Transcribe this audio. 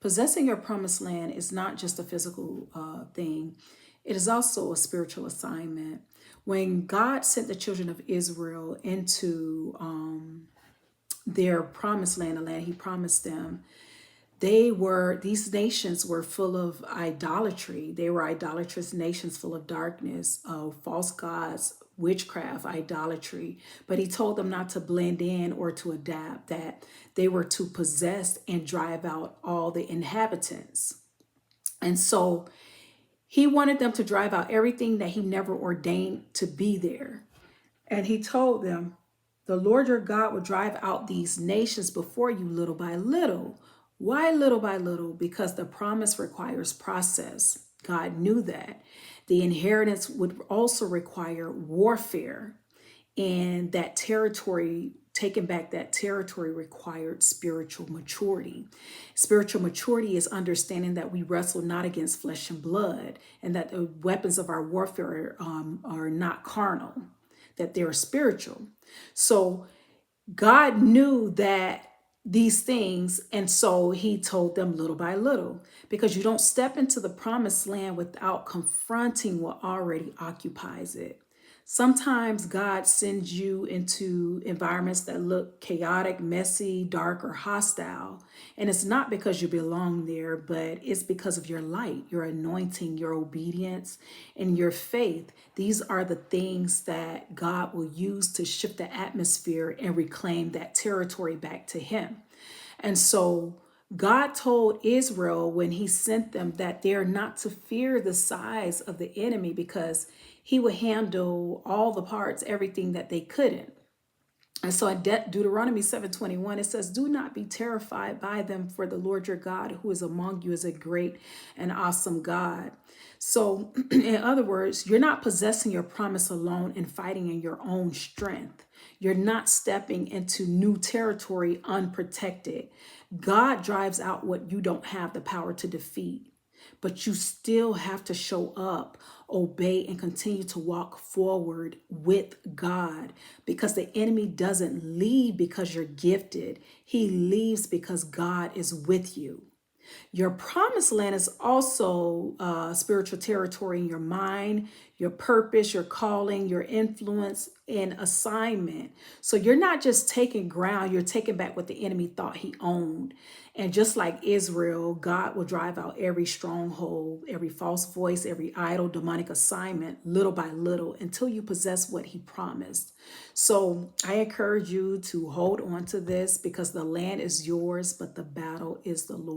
Possessing your promised land is not just a physical thing, it is also a spiritual assignment. When God sent the children of Israel into their promised land, the land He promised them, these nations were full of idolatry. They were idolatrous nations full of darkness, false gods, witchcraft, idolatry. But He told them not to blend in or to adapt, that they were to possess and drive out all the inhabitants. And so He wanted them to drive out everything that He never ordained to be there. And He told them, the Lord your God will drive out these nations before you little by little. Why little by little? Because the promise requires process. God knew that. The inheritance would also require warfare, and that territory, taking back that territory, required spiritual maturity. Spiritual maturity is understanding that we wrestle not against flesh and blood, and that the weapons of our warfare are not carnal, that they're spiritual. So God knew that these things, and so He told them little by little, because you don't step into the promised land without confronting what already occupies it. Sometimes God sends you into environments that look chaotic, messy, dark, or hostile. And it's not because you belong there, but it's because of your light, your anointing, your obedience, and your faith. These are the things that God will use to shift the atmosphere and reclaim that territory back to Him. And so God told Israel when He sent them that they're not to fear the size of the enemy, because He would handle all the parts, everything that they couldn't. And so in Deuteronomy 7:21, it says, do not be terrified by them, for the Lord your God who is among you is a great and awesome God. So in other words, you're not possessing your promise alone and fighting in your own strength. You're not stepping into new territory unprotected. God drives out what you don't have the power to defeat, but you still have to show up, obey, and continue to walk forward with God, because the enemy doesn't leave because you're gifted. He leaves because God is with you. Your promised land is also spiritual territory in your mind, your purpose, your calling, your influence, and assignment. So you're not just taking ground, you're taking back what the enemy thought he owned. And just like Israel, God will drive out every stronghold, every false voice, every idol, demonic assignment, little by little, until you possess what He promised. So I encourage you to hold on to this, because the land is yours, but the battle is the Lord.